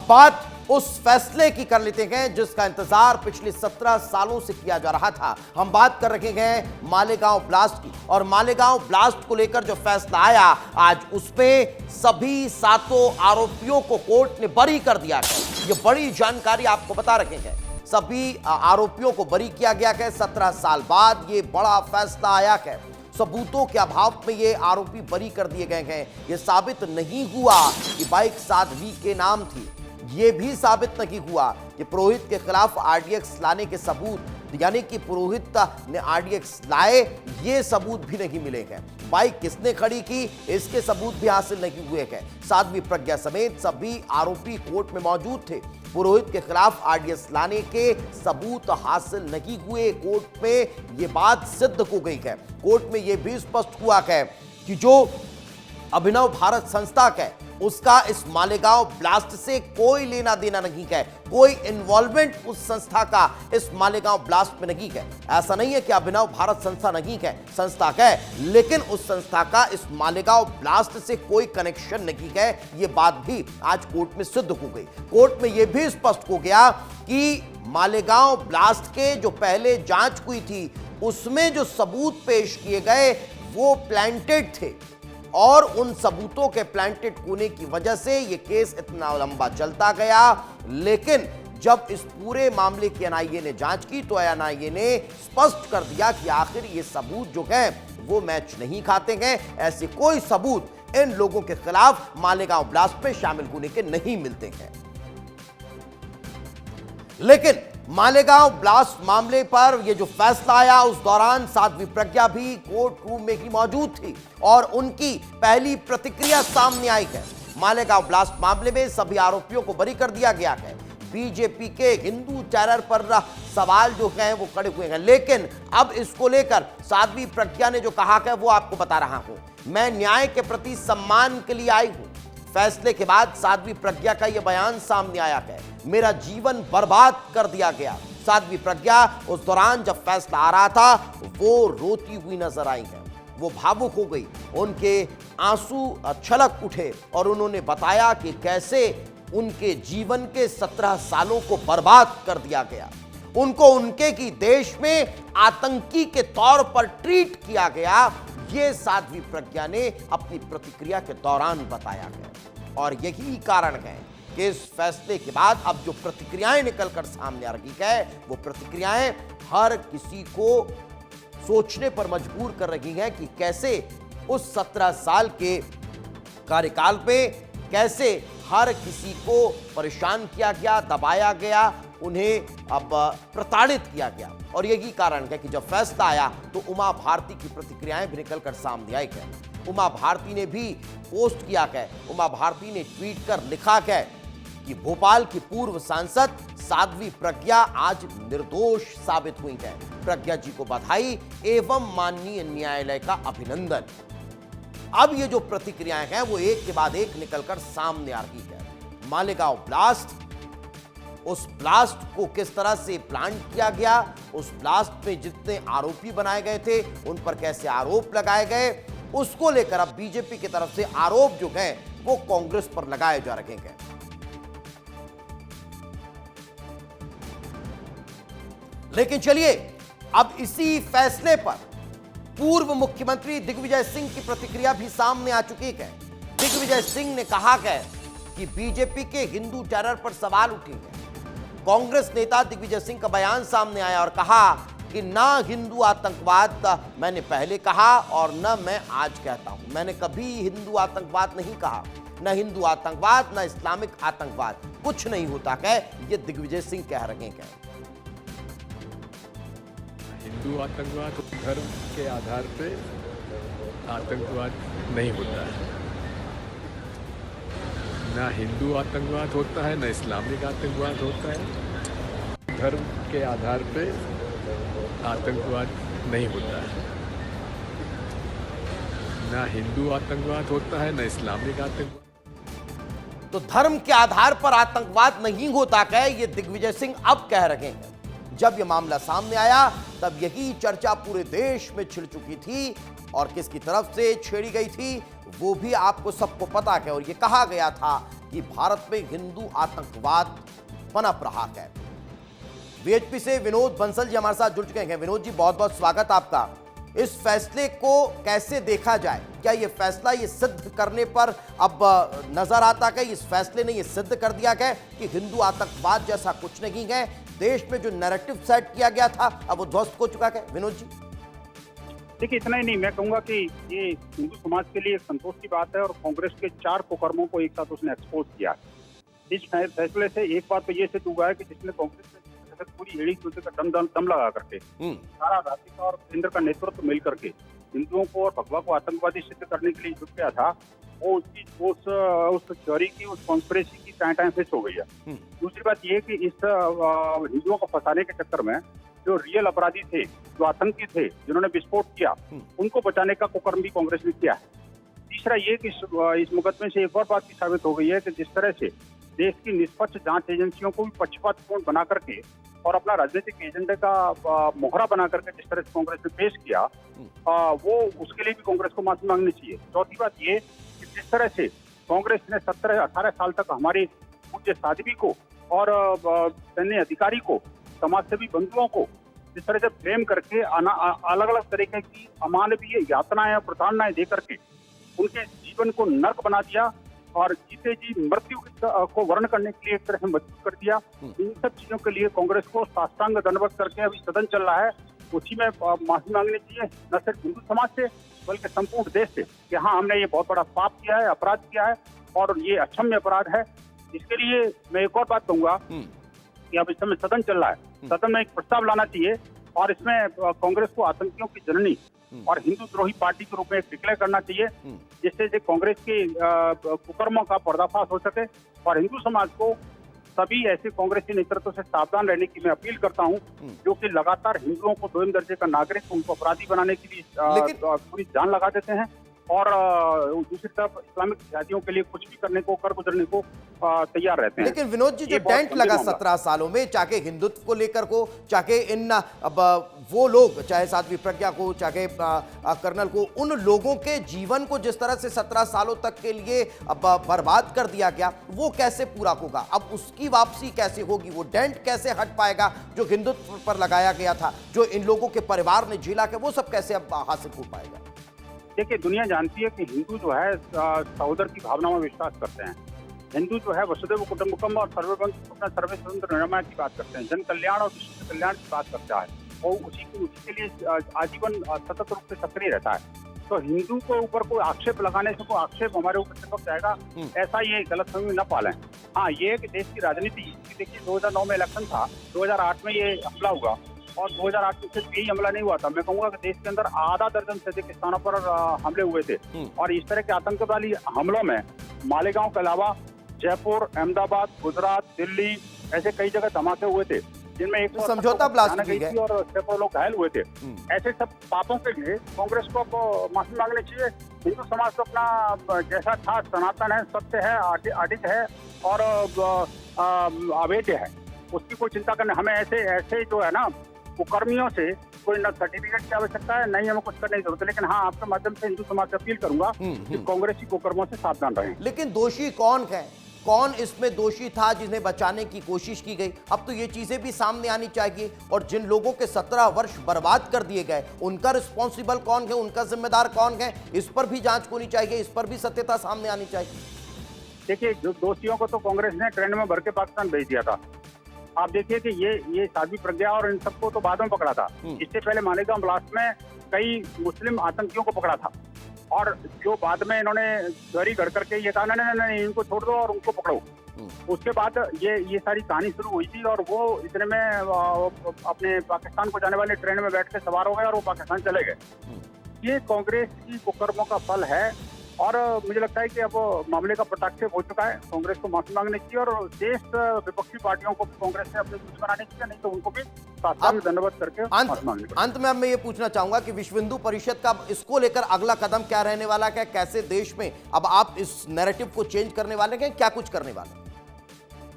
बात उस फैसले की कर लेते हैं जिसका इंतजार पिछले 17 सालों से किया जा रहा था। हम बात कर रहे हैं मालेगांव ब्लास्ट की, और मालेगांव ब्लास्ट को लेकर जो फैसला आया, आज उसमें सभी 7 आरोपियों को कोर्ट ने बरी कर दिया है। ये बड़ी जानकारी आपको बता रहे हैं। सभी आरोपियों को बरी किया गया है। 17 साल बाद ये बड़ा फैसला आया है। सबूतों के अभाव में ये आरोपी बरी कर दिए गए हैं। ये साबित नहीं हुआ कि बाइक साध्वी के नाम थी। ये भी साबित नहीं हुआ कि पुरोहित के खिलाफ आरडीएक्स लाने के सबूत, यानी कि पुरोहित ने आरडीएक्स लाए, ये सबूत भी नहीं मिले हैं। बाइक किसने खड़ी की, इसके सबूत भी हासिल नहीं हुए हैं। साध्वी प्रज्ञा समेत सभी आरोपी कोर्ट में मौजूद थे। पुरोहित के खिलाफ आरडीएक्स लाने के सबूत हासिल नहीं हुए। कोर्ट में ये बात सिद्ध हो गई है। कोर्ट में ये भी स्पष्ट हुआ है कि जो अभिनव भारत संस्था है, उसका इस मालेगांव ब्लास्ट से कोई लेना देना नहीं है। कोई इन्वॉल्वमेंट उस संस्था का इस मालेगांव ब्लास्ट में नहीं है। ऐसा नहीं है कि अभिनव भारत संस्था नहीं है, संस्था है, लेकिन उस संस्था का इस मालेगांव ब्लास्ट से कोई कनेक्शन नहीं है। ये बात भी आज कोर्ट में सिद्ध हो गई। कोर्ट में यह भी स्पष्ट हो गया कि मालेगांव ब्लास्ट के जो पहले जांच हुई थी, उसमें जो सबूत पेश किए गए वो प्लांटेड थे, और उन सबूतों के प्लांटेड होने की वजह से यह केस इतना लंबा चलता गया। लेकिन जब इस पूरे मामले की एनआईए ने जांच की, तो एनआईए ने स्पष्ट कर दिया कि आखिर ये सबूत जो हैं वो मैच नहीं खाते हैं। ऐसे कोई सबूत इन लोगों के खिलाफ मालेगांव ब्लास्ट में शामिल होने के नहीं मिलते हैं। लेकिन मालेगांव ब्लास्ट मामले पर यह जो फैसला आया, उस दौरान साध्वी प्रज्ञा भी कोर्ट रूम में ही मौजूद थी, और उनकी पहली प्रतिक्रिया सामने आई है। मालेगांव ब्लास्ट मामले में सभी आरोपियों को बरी कर दिया गया है। बीजेपी के हिंदू टेरर पर सवाल जो हैं वो खड़े हुए हैं, लेकिन अब इसको लेकर साध्वी प्रज्ञा ने जो कहा है वो आपको बता रहा हूं। मैं न्याय के प्रति सम्मान के लिए आई हूं। फैसले के बाद साध्वी प्रज्ञा का यह बयान सामने आया है। मेरा जीवन बर्बाद कर दिया गया। साध्वी प्रज्ञा उस दौरान जब फैसला आ रहा था, वो रोती हुई नजर आई है। वो भावुक हो गई, उनके आंसू छलक उठे, और उन्होंने बताया कि कैसे उनके जीवन के 17 सालों को बर्बाद कर दिया गया। उनको उनके की देश में आतंकी के तौर पर ट्रीट किया गया। ये साध्वी प्रज्ञा ने अपनी प्रतिक्रिया के दौरान बताया है, और यही कारण है कि इस फैसले के बाद अब जो प्रतिक्रियाएं निकलकर सामने आ रही है, वो प्रतिक्रियाएं हर किसी को सोचने पर मजबूर कर रही हैं कि कैसे उस 17 साल के कार्यकाल में कैसे हर किसी को परेशान किया गया, दबाया गया, उन्हें अब प्रताड़ित किया गया। और यही कारण है कि जब फैसला आया तो उमा भारती की प्रतिक्रियाएं भी निकलकर सामने आई है। उमा भारती ने भी पोस्ट किया है। उमा भारती ने ट्वीट कर लिखा है कि भोपाल की पूर्व सांसद साध्वी प्रज्ञा आज निर्दोष साबित हुई है। प्रज्ञा जी को बधाई एवं माननीय न्यायालय का अभिनंदन। अब ये जो प्रतिक्रियाएं हैं वो एक के बाद एक निकलकर सामने आ रही है। मालेगांव ब्लास्ट, उस ब्लास्ट को किस तरह से प्लान किया गया, उस ब्लास्ट में जितने आरोपी बनाए गए थे उन पर कैसे आरोप लगाए गए, उसको लेकर अब बीजेपी की तरफ से आरोप जो हैं वो कांग्रेस पर लगाए जा रहे हैं। लेकिन चलिए, अब इसी फैसले पर पूर्व मुख्यमंत्री दिग्विजय सिंह की प्रतिक्रिया भी सामने आ चुकी है। दिग्विजय सिंह ने कहा है कि बीजेपी के हिंदू टेरर पर सवाल उठेंगे। कांग्रेस नेता दिग्विजय सिंह का बयान सामने आया और कहा कि ना हिंदू आतंकवाद मैंने पहले कहा और न मैं आज कहता हूं। मैंने कभी हिंदू आतंकवाद नहीं कहा, न हिंदू आतंकवाद न इस्लामिक आतंकवाद, कुछ नहीं होता है, ये दिग्विजय सिंह कह रहे हैं। हिंदू आतंकवाद धर्म के आधार पे आतंकवाद नहीं होता है। ना हिंदू आतंकवाद होता है, न इस्लामिक आतंकवाद होता है। धर्म के आधार पे आतंकवाद नहीं होता है। ना हिंदू आतंकवाद होता है, न इस्लामिक आतंकवाद। तो धर्म के आधार पर आतंकवाद नहीं होता है, ये दिग्विजय सिंह अब कह रहे हैं। जब यह मामला सामने आया तब यही चर्चा पूरे देश में छिड़ चुकी थी, और किसकी तरफ से छेड़ी गई थी वो भी आपको सबको पता है। और ये कहा गया था कि भारत में हिंदू आतंकवाद पनप रहा है। बीएचपी से विनोद बंसल जी हमारे साथ जुड़ चुके हैं। विनोद जी, बहुत बहुत स्वागत आपका। इस फैसले को कैसे देखा जाए? क्या ये फैसला ये सिद्ध करने पर अब नजर आता है, इस फैसले ने ये सिद्ध कर दिया है कि हिंदू आतंकवाद जैसा कुछ नहीं है, देश में जो नैरेटिव सेट किया गया था अब वो ध्वस्त हो चुका है? विनोद जी, देखिए, इतना ही नहीं, मैं कहूंगा कि ये हिंदू समाज के लिए एक संतोष की बात है और कांग्रेस के 4 कुकर्मों को एक साथ उसने एक्सपोज किया। इस फैसले से एक बात तो ये सिद्ध हुआ है कि जिसने कांग्रेस में पूरी एड़ी चूल्हे का दम लगा करके सारा राज्य का और केंद्र का नेतृत्व मिल करके हिंदुओं को और भगवा को आतंकवादी सिद्ध करने के लिए जुट गया था, वो उसकी उस थ्योरी की, उस कॉन्स्पिरेसी की टाइम फिक्स हो गई है। दूसरी बात ये कि इस हिंदुओं को फंसाने के चक्कर में जो रियल अपराधी थे, जो आतंकी थे, जिन्होंने विस्फोट किया, उनको बचाने का कुकर्म भी कांग्रेस ने किया है। तीसरा ये कि इस मुकदमे से एक और बात भी साबित हो गई है कि जिस तरह से देश की निष्पक्ष जांच एजेंसियों को भी पक्षपातपूर्ण बना करके और अपना राजनीतिक एजेंडे का मोहरा बना करके जिस तरह से कांग्रेस ने पेश किया, वो उसके लिए भी कांग्रेस को माफी मांगनी चाहिए। चौथी बात ये कि जिस तरह से कांग्रेस ने 17-18 साल तक हमारी पूज्य साध्वी को और सैन्य अधिकारी को, समाजसेवी बंधुओं को जिस तरह से फ्रेम करके अलग अलग तरीके की अमानवीय यातनाएं और प्रताड़नाएं दे करके उनके जीवन को नर्क बना दिया और जीते जी मृत्यु को वर्ण करने के लिए एक तरह से मजबूर कर दिया। इन सब चीजों के लिए कांग्रेस को साष्टांग दंडवत करके अभी सदन चल रहा है, उसी में माफी मांगनी चाहिए, न सिर्फ हिंदू समाज से बल्कि संपूर्ण देश से कि हाँ, हमने ये बहुत बड़ा पाप किया है, अपराध किया है और ये अक्षम्य अपराध है। इसके लिए मैं एक और बात कहूंगा कि अब इस समय सदन चल रहा है, सदन में एक प्रस्ताव लाना चाहिए और इसमें कांग्रेस को आतंकियों की जननी और हिंदू द्रोही पार्टी के रूप में डिक्लेयर करना चाहिए, जिससे कांग्रेस के कुकर्मों का पर्दाफाश हो सके और हिंदू समाज को सभी ऐसे कांग्रेसी नेतृत्व से सावधान रहने की मैं अपील करता हूं, जो कि लगातार हिंदुओं को 2 दर्जे का नागरिक, उनको अपराधी बनाने के लिए पूरी जान लगा देते हैं और दूसरी तरफ इस्लामिक जिहादियों के लिए कुछ भी करने को, कर गुजरने को तैयार रहते हैं। लेकिन विनोद जी, जो डेंट लगा 17 सालों में, चाहे हिंदुत्व को लेकर को, चाहे इन वो लोग, चाहे साध्वी प्रज्ञा को, चाहे कर्नल को, उन लोगों के जीवन को जिस तरह से 17 सालों तक के लिए अब बर्बाद कर दिया गया, वो कैसे पूरा होगा? अब उसकी वापसी कैसे होगी? वो डेंट कैसे हट पाएगा जो हिंदुत्व पर लगाया गया था, जो इन लोगों के परिवार ने झेला के, वो सब कैसे अब हासिल हो पाएगा? देखिए, दुनिया जानती है कि हिंदू जो है सहोदर की भावना में विश्वास करते हैं। हिंदू जो है वसुधैव कुटुंबकम और सर्वे स्वतंत्र निर्णय की बात करते हैं, जन कल्याण और विश्व कल्याण की बात करता है और उसी के लिए आजीवन सतत रूप से सक्रिय रहता है। तो हिंदू को ऊपर कोई आक्षेप लगाने से कोई आक्षेप हमारे ऊपर चिपक जाएगा, ऐसा ये गलतफहमी न पालें। हाँ, ये कि देश की राजनीति, देखिए 2009 में इलेक्शन था, 2008 में ये हमला हुआ और 2008 में सिर्फ यही हमला नहीं हुआ था, मैं कहूंगा कि देश के अंदर आधा दर्जन से अधिक स्थानों पर हमले हुए थे और इस तरह के आतंकवादी हमलों में मालेगांव के अलावा जयपुर, अहमदाबाद, गुजरात, दिल्ली, ऐसे कई जगह धमाके हुए थे, जिनमें एक समझौता ब्लास्ट गई थी और सैकड़ों लोग घायल हुए थे। ऐसे सब पापों के लिए कांग्रेस को माफी मांगनी चाहिए। हिंदू समाज तो अपना जैसा था सनातन है, सत्य है, अडिग है और अवैध है, उसकी कोई चिंता करने, हमें ऐसे जो है ना कुकर्मियों से कोई न सर्टिफिकेट की आवश्यकता है, नहीं हमें कुछ करने की जरूरत है। लेकिन हाँ, आपके माध्यम से हिंदू समाज से अपील करूंगा कि कांग्रेसी कुकर्मों से सावधान रहें। लेकिन दोषी कौन है? कौन इसमें दोषी था जिन्हें बचाने की कोशिश की गई? अब तो ये चीजें भी सामने आनी चाहिए और जिन लोगों के 17 वर्ष बर्बाद कर दिए गए, उनका रिस्पॉन्सिबल कौन है, उनका जिम्मेदार कौन है, इस पर भी जांच होनी चाहिए, इस पर भी सत्यता सामने आनी चाहिए। देखिए, जो दोषियों को तो कांग्रेस ने ट्रेन में भर के पाकिस्तान भेज दिया था। आप देखिए कि ये साध्वी प्रज्ञा और इन सबको तो बाद में पकड़ा था। इससे पहले मालेगांव ब्लास्ट में कई मुस्लिम आतंकियों को पकड़ा था और जो बाद में इन्होंने थ्योरी गढ़ करके ये कहा नहीं, इनको छोड़ दो और उनको पकड़ो। उसके बाद ये सारी कहानी शुरू हुई थी और वो इतने में अपने पाकिस्तान को जाने वाले ट्रेन में बैठ के सवार हो गए और वो पाकिस्तान चले गए। ये कांग्रेस की कुकर्मों का फल है और मुझे लगता है कि अब मामले का पटाक्षेप हो चुका है। कांग्रेस को माफी मांगनी चाहिए और देश विपक्षी पार्टियों को भी कांग्रेस से अपने कुछ बनाने चाहिए, नहीं तो उनको भी सावधान दंडवत करके माफी मांगनी चाहिए। अंत में अब मैं ये पूछना चाहूंगा कि विश्व हिंदू परिषद का इसको लेकर अगला कदम क्या रहने वाला है? कैसे देश में अब आप इस नैरेटिव को चेंज करने वाले हैं, क्या कुछ करने वाले?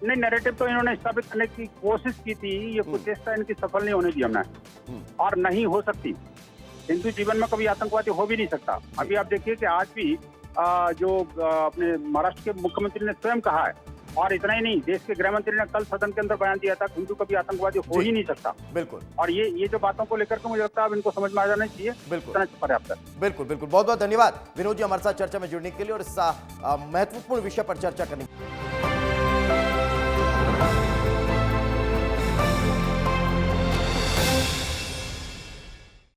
नहीं, नैरेटिव तो इन्होंने स्थापित करने की कोशिश की थी, ये कुछ चेष्टा इनकी सफल नहीं होने दी हमने और नहीं हो सकती। हिंदू जीवन में कभी आतंकवादी हो भी नहीं सकता। अभी आप देखिए कि आज भी जो अपने महाराष्ट्र के मुख्यमंत्री ने स्वयं कहा है। और इतना ही नहीं, देश के गृह मंत्री ने कल सदन के अंदर बयान दिया था, हिंदू कभी आतंकवादी हो ही नहीं सकता। बिल्कुल। और ये जो बातों को लेकर के मुझे लगता है अब इनको समझ में आ जाना चाहिए। बिल्कुल, इतना पर्याप्त है। बिल्कुल बिल्कुल। बहुत बहुत धन्यवाद विनोद जी हमारे साथ चर्चा में जुड़ने के लिए और इस महत्वपूर्ण विषय पर चर्चा करने के लिए।